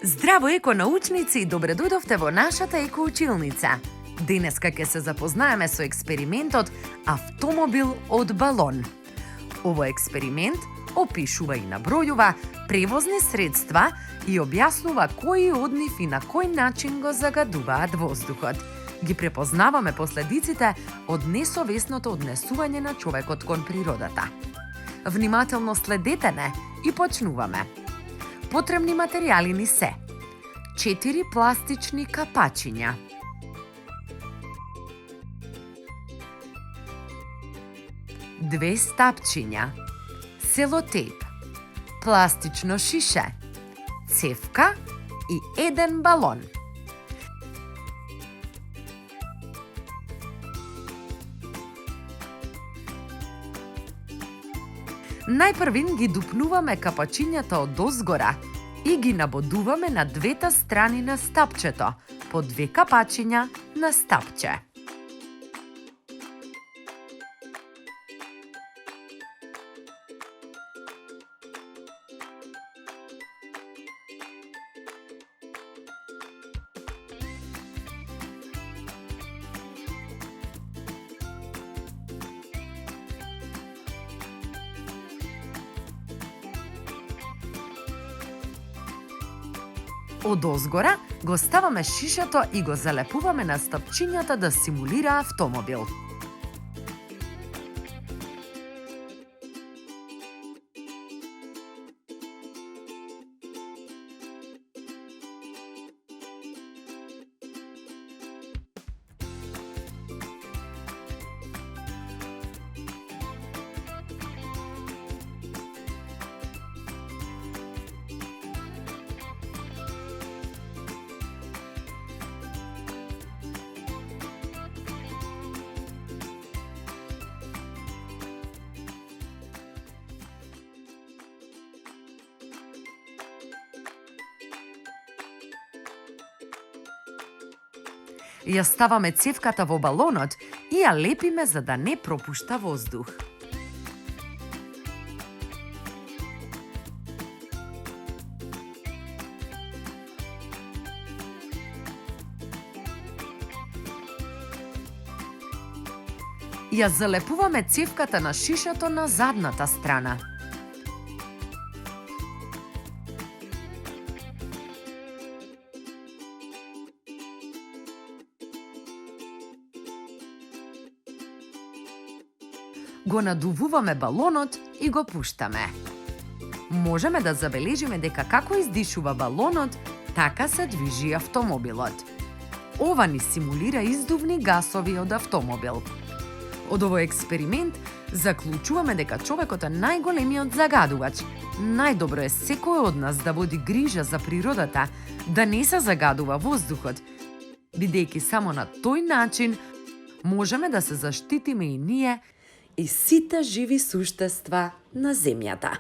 Здраво, еконаучници, и добре дојдовте во нашата екоучилница. Денеска ќе се запознаеме со експериментот автомобил од балон. Овој експеримент опишува и набројува превозни средства и објаснува кои од нив и на кој начин го загадуваат воздухот. Ги препознаваме последиците од несовесното однесување на човекот кон природата. Внимателно следете не и почнуваме. Потребни материјали ни се 4 пластични капачиња, 2 стапчиња, селотейп, пластично шише, цевка и 1 балон. Најпрвин ги дупнуваме капачињата од озгора и ги набодуваме на двете страни на стапчето, по 2 капачиња на стапче. Од озгора го ставаме шишето и го залепуваме на стапчињата да симулира автомобил. Ја ставаме цевката во балонот и ја лепиме за да не пропушта воздух. Ја залепуваме цевката на шишето на задната страна. Го надувуваме балонот и го пуштаме. Можеме да забележиме дека како издишува балонот, така се движи автомобилот. Ова ни симулира издувни гасови од автомобил. Од овој експеримент заклучуваме дека човекот е најголемиот загадувач. Најдобро е секој од нас да води грижа за природата, да не се загадува воздухот, бидејќи само на тој начин можеме да се заштитиме и ние и сите живи суштества на земјата.